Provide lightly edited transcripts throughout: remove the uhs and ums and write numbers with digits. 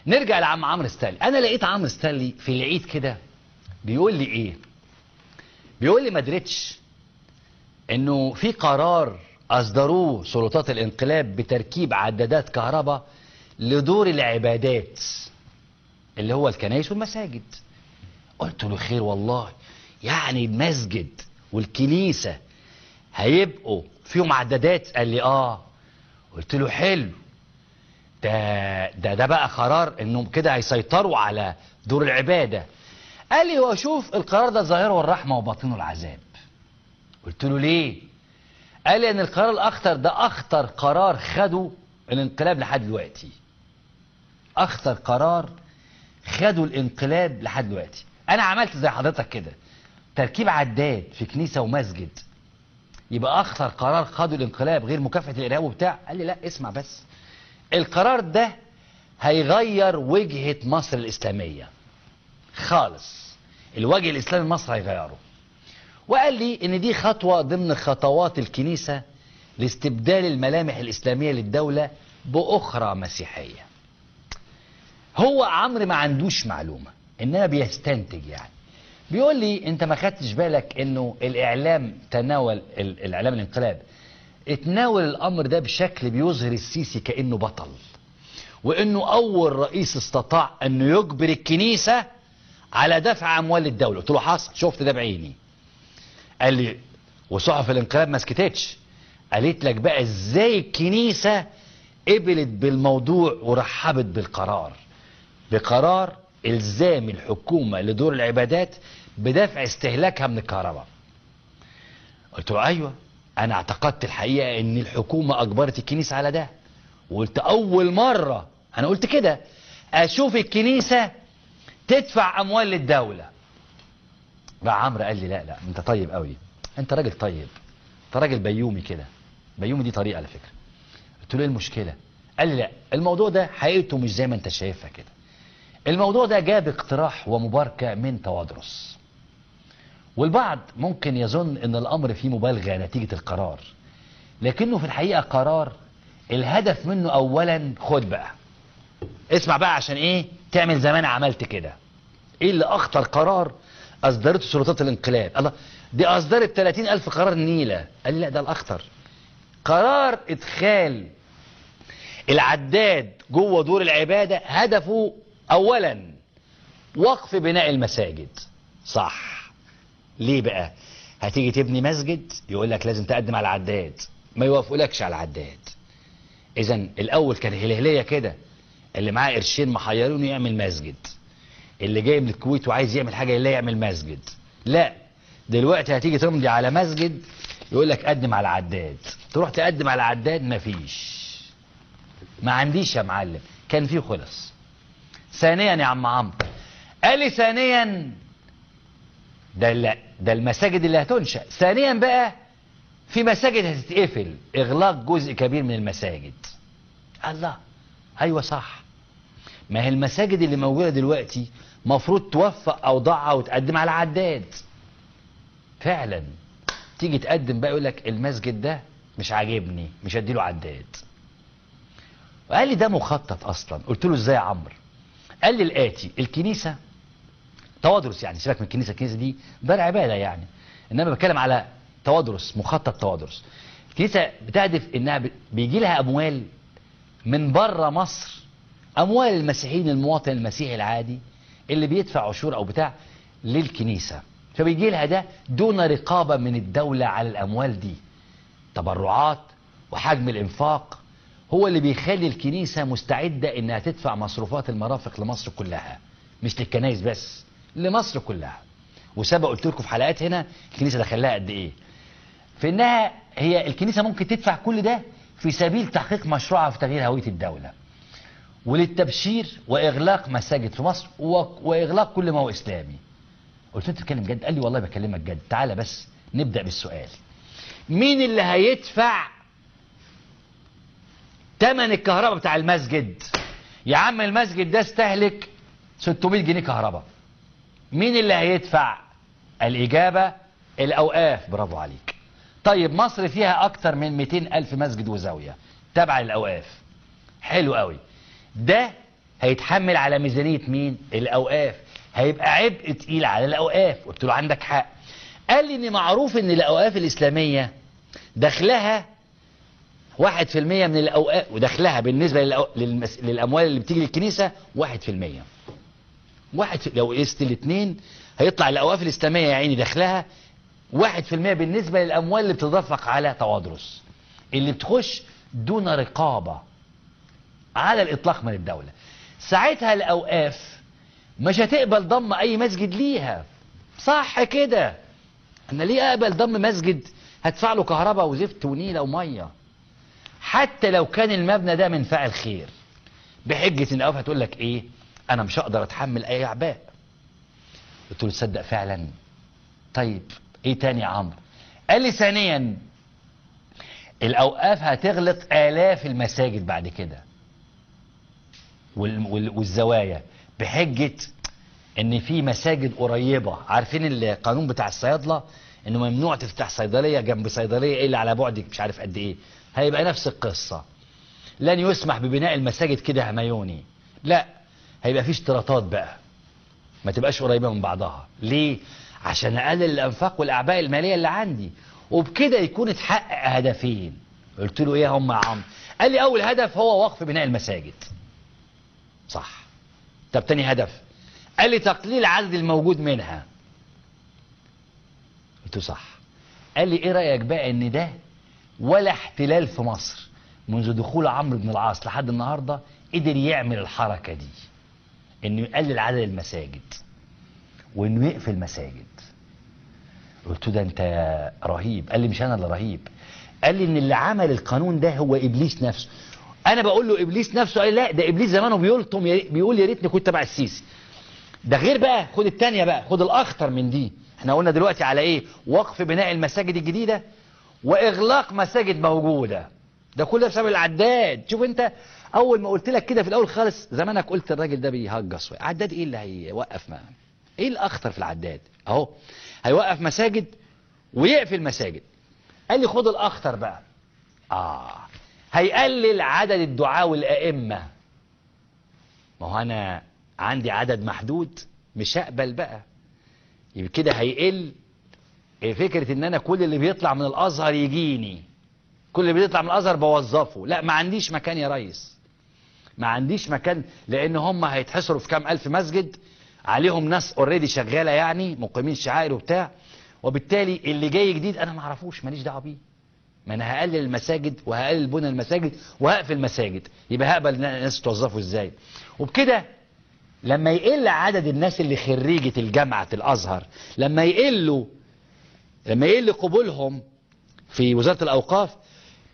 نرجع لعم عمرو ستانلي. انا لقيت عمرو ستانلي في العيد كده بيقول لي ايه؟ بيقول لي ما دريتش انه في قرار اصدروه سلطات الانقلاب بتركيب عدادات كهرباء لدور العبادات اللي هو الكنائس والمساجد. قلت له خير والله، يعني المسجد والكنيسة هيبقوا فيهم عدادات؟ قال لي اه. قلت له حلو، ده بقى قرار انهم كده هيسيطروا على دور العبادة. قال لي هو شوف القرار ده ظاهره الرحمة وباطنه العذاب. قلت له ليه؟ قال لي ان القرار الاخطر ده اخطر قرار خده الانقلاب لحد دلوقتي. اخطر قرار خده الانقلاب لحد دلوقتي. انا عملت زي حضرتك كده تركيب عداد في كنيسة ومسجد يبقى اخطر قرار خده الانقلاب غير مكافحة الارهاب وبتاع؟ قال لي لا اسمع بس، القرار ده هيغير وجهة مصر الاسلامية خالص. الوجه الاسلامي لمصر هيغيره. وقال لي ان دي خطوة ضمن خطوات الكنيسة لاستبدال الملامح الاسلامية للدولة باخرى مسيحية. هو عمرو ما عندوش معلومة انما بيستنتج يعني. بيقول لي انت ما خدتش بالك انه الاعلام تناول الاعلام الانقلاب اتناول الامر ده بشكل بيظهر السيسي كانه بطل، وانه اول رئيس استطاع انه يجبر الكنيسة على دفع اموال الدولة. قلت له حصل، شفت ده بعيني. قال لي وصحف الانقلاب ما سكتتش، قالت لك بقى ازاي الكنيسة قبلت بالموضوع ورحبت بالقرار، بقرار الزام الحكومة لدور العبادات بدفع استهلاكها من الكهرباء. قلت له ايوه، انا اعتقدت الحقيقة ان الحكومة اجبرت الكنيسة على ده، وقلت اول مرة انا قلت كده اشوف الكنيسة تدفع اموال للدولة. بقى عمرو قال لي لا انت طيب قوي، انت راجل طيب، انت راجل بيومي كده. بيومي دي طريقة على فكرة. قلت له ايه المشكلة؟ قال لي لا، الموضوع ده حقيقته مش زي ما انت شايفها كده. الموضوع ده جاب اقتراح ومباركة من توادرس، والبعض ممكن يظن ان الامر فيه مبالغة نتيجة القرار، لكنه في الحقيقة قرار الهدف منه اولا، خد بقى اسمع بقى عشان ايه تعمل زي ما انا عملت كده. ايه اللي اخطر قرار اصدرته سلطات الانقلاب؟ الله، دي اصدرت 30,000 قرار نيلة. قال لي لا، ده الاخطر، قرار ادخال العداد جوه دور العبادة هدفه اولا وقف بناء المساجد. صح. ليه بقى؟ هتيجي تبني مسجد يقول لك لازم تقدم على العداد، ما يوافقولكش على العداد. اذا الاول كان هلهلية كده، اللي معاه قرشين محيرونه يعمل مسجد، اللي جاي من الكويت وعايز يعمل حاجة يلا يعمل مسجد. لا، دلوقتي هتيجي تمضي على مسجد يقول لك قدم على العداد، تروح تقدم على العداد مفيش، ما عنديش يا معلم. كان فيه خلص. ثانيا يا عم عمرو قال لي ثانيا ده المساجد اللي هتنشأ. ثانيا بقى في مساجد هتتقفل، اغلاق جزء كبير من المساجد. الله، ايوه صح، ما هي المساجد اللي موجودة دلوقتي مفروض توفق اوضاعها وتقدم على عداد. فعلا تيجي تقدم بقى يقول لك المسجد ده مش عاجبني، مش هديله عداد. وقال لي ده مخطط اصلا. قلت له ازاي يا عمرو؟ قال لي الاتي، الكنيسة توادرس، يعني سيبك من الكنيسة دي دار عبادة يعني، انما بتكلم على توادرس، مخطط توادرس. الكنيسة بتهدف انها بيجي لها اموال من بره مصر، اموال المسيحيين، المواطن المسيحي العادي اللي بيدفع عشور او بتاع للكنيسة، فبيجي لها ده دون رقابة من الدولة على الاموال دي. تبرعات وحجم الانفاق هو اللي بيخلي الكنيسة مستعدة انها تدفع مصروفات المرافق لمصر كلها، مش للكنائس بس، لمصر كلها. وسبق قلت لكم في حلقات هنا الكنيسة دخلها قد ايه، في انها هي الكنيسة ممكن تدفع كل ده في سبيل تحقيق مشروعها في تغيير هوية الدولة وللتبشير واغلاق مساجد في مصر واغلاق كل ما هو اسلامي. قلت له انت بتتكلم جد؟ قال لي والله بكلمك جد. تعالى بس نبدأ بالسؤال، مين اللي هيدفع تمن الكهرباء بتاع المسجد؟ يا عم المسجد ده استهلك 600 جنيه كهرباء، مين اللي هيدفع؟ الإجابة الأوقاف. برافو عليك. طيب مصر فيها أكتر من 200,000 مسجد وزاوية تابعة للأوقاف. حلو قوي. ده هيتحمل على ميزانية مين؟ الأوقاف. هيبقى عبء تقيل على الأوقاف. قلت له عندك حق. قال لي إن معروف إن الأوقاف الإسلامية دخلها 1% من الأوقاف، ودخلها بالنسبة للأموال اللي بتيجي للكنيسة 1%. لو قست الاثنين هيطلع الأوقاف الإسلامية يا عيني دخلها 1% بالنسبة للأموال اللي بتتدفق على توادرس، اللي بتخش دون رقابة على الإطلاق من الدولة. ساعتها الأوقاف مش هتقبل ضم أي مسجد ليها. صح كده؟ أنا ليه أقبل ضم مسجد هدفع له كهرباء وزفت ونيلة ومية، حتى لو كان المبنى ده من فاعل خير، بحجة إن الأوقاف هتقول لك إيه؟ أنا مش هقدر أتحمل أي أعباء. قلت له تصدق فعلا؟ طيب إيه تاني يا عمرو؟ قال لي ثانيا الأوقاف هتغلق آلاف المساجد بعد كده والزوايا، بحجة ان في مساجد قريبة. عارفين القانون بتاع الصيادلة انه ممنوع تفتح صيدلية جنب صيدلية الا على بعد مش عارف قد ايه. هيبقى نفس القصة، لن يسمح ببناء المساجد كده هميوني، لا، هيبقى في اشتراطات بقى ما تبقاش قريبة من بعضها. ليه؟ عشان اقلل الانفاق والاعباء المالية اللي عندي، وبكده يكون اتحقق هدفين. قلت له ايه هم يا عم؟ قال لي اول هدف هو وقف بناء المساجد. صح. طب تاني هدف؟ قال لي تقليل العدد الموجود منها. قلت له صح. قال لي ايه رأيك بقى ان ده ولا احتلال في مصر منذ دخول عمرو بن العاص لحد النهاردة قدر يعمل الحركة دي، انه يقلل عدد المساجد وانه يقفل مساجد. قلت له ده انت رهيب. قال لي مش انا اللي رهيب، قال لي ان اللي عمل القانون ده هو ابليس نفسه. انا بقول له ابليس نفسه، قال لي لا ده ابليس زمانه بيلطم بيقول يا ريتني كنت تبع السيسي. ده غير بقى، خد التانية بقى، خد الاخطر من دي. احنا قلنا دلوقتي على ايه؟ وقف بناء المساجد الجديدة واغلاق مساجد موجودة. ده كل ده بسبب العداد. شوف انت اول ما قلت لك كده في الاول خالص زمانك قلت الراجل ده بيهجص. عداد ايه اللي هيوقف؟ ما ايه الاخطر في العداد؟ اهو هيوقف مساجد ويقفل مساجد. قال لي خد الاخطر بقى. هيقلل عدد الدعاة والائمة. ما هو انا عندي عدد محدود مش هقبل بقى. يبقى كده هيقل فكرة ان انا كل اللي بيطلع من الازهر يجيني، كل اللي بيطلع من الازهر بوظفه. لا، ما عنديش مكان يا ريس، ما عنديش مكان، لان هم هيتحصروا في كام الف مسجد عليهم ناس اوريدي شغالة يعني مقيمين شعائر وبتاع، وبالتالي اللي جاي جديد انا ما اعرفوش، ماليش دعوه بيه. ما انا هقلل المساجد وهقلل بنى المساجد وهقفل المساجد، يبقى هقبل الناس توظفوا ازاي؟ وبكده لما يقل عدد الناس اللي خريجة الجامعة الازهر، لما يقل قبولهم في وزارة الاوقاف،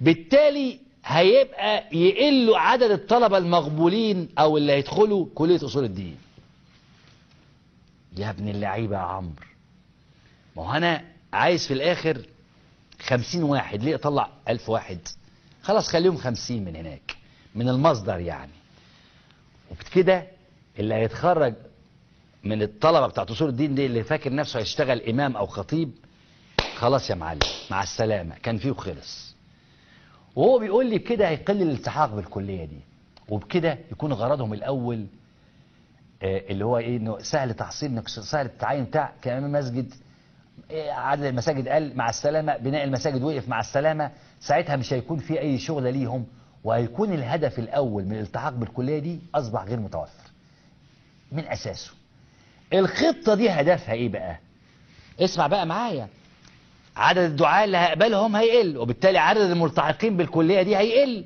بالتالي هيبقى يقل عدد الطلبة المقبولين او اللي هيدخلوا كلية اصول الدين. يا ابن اللعيبة يا عمرو، ما هو انا عايز في الاخر 50 واحد، ليه اطلع 1000 واحد؟ خلاص خليهم 50 من هناك من المصدر يعني. وبكده اللي هيتخرج من الطلبة بتاعت اصول الدين دي اللي فاكر نفسه هيشتغل امام او خطيب، خلاص يا معلم مع السلامة، كان فيه وخلص. وهو بيقول لي كده هيقلل الالتحاق بالكلية دي، وبكده يكون غرضهم الاول اللي هو ايه؟ انه سهل تحصيل، سهل التعين بتاع كامام مسجد، عدد المساجد قل مع السلامة، بناء المساجد وقف مع السلامة. ساعتها مش هيكون في اي شغلة ليهم، وهيكون الهدف الاول من الالتحاق بالكلية دي اصبح غير متوفر من اساسه. الخطة دي هدفها ايه بقى؟ اسمع بقى معايا. عدد الدعاة اللي هقبلهم هيقل، وبالتالي عدد الملتحقين بالكلية دي هيقل.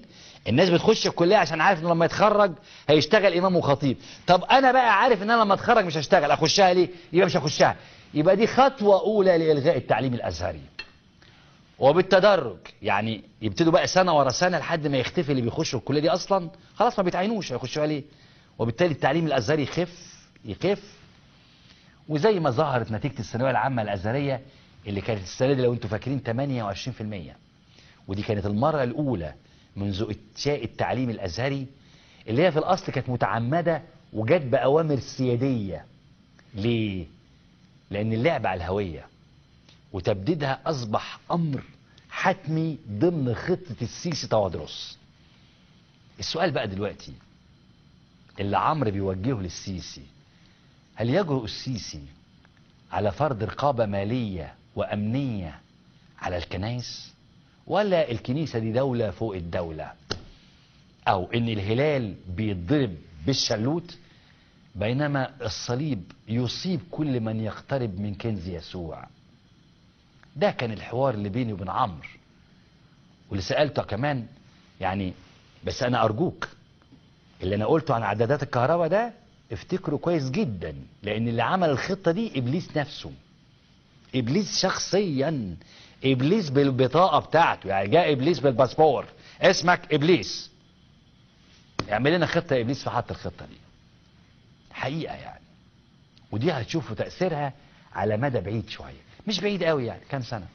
الناس بتخش الكلية عشان عارف انه لما يتخرج هيشتغل امام وخطيب. طب انا بقى عارف ان انا لما اتخرج مش هشتغل، اخشها ليه؟ يبقى مش هخشها. يبقى دي خطوة اولى لالغاء التعليم الازهري، وبالتدرج يعني يبتدوا بقى سنة ورا سنة لحد ما يختفي اللي بيخشوا الكلية دي اصلا، خلاص ما بيتعينوش، هيخشوها ليه؟ وبالتالي التعليم الازهري يخف. وزي ما ظهرت نتيجة الثانوية العامة الازهرية اللي كانت السنة دي لو انتوا فاكرين 28%، ودي كانت المرة الاولى منذ انشاء التعليم الازهري، اللي هي في الاصل كانت متعمدة وجت بأوامر سيادية. ليه؟ لان اللعب على الهوية وتبديدها اصبح امر حتمي ضمن خطة السيسي توادرس. السؤال بقى دلوقتي، اللي عمرو بيوجهه للسيسي، هل يجرؤ السيسي على فرض رقابة مالية وأمنية على الكنائس؟ ولا الكنيسة دي دولة فوق الدولة؟ أو إن الهلال بيتضرب بالشلوت بينما الصليب يصيب كل من يقترب من كنز يسوع؟ ده كان الحوار اللي بيني وبين عمرو، واللي سألته كمان يعني. بس أنا أرجوك اللي أنا قلته عن عدادات الكهرباء ده افتكروا كويس جدا، لأن اللي عمل الخطة دي إبليس نفسه، إبليس شخصيا، إبليس بالبطاقة بتاعته، يعني جاء إبليس بالباسبور، اسمك إبليس، يعمل لنا خطة. إبليس فحط الخطة دي حقيقة يعني، ودي هتشوفوا تأثيرها على مدى بعيد شوية، مش بعيد قوي يعني كام سنة.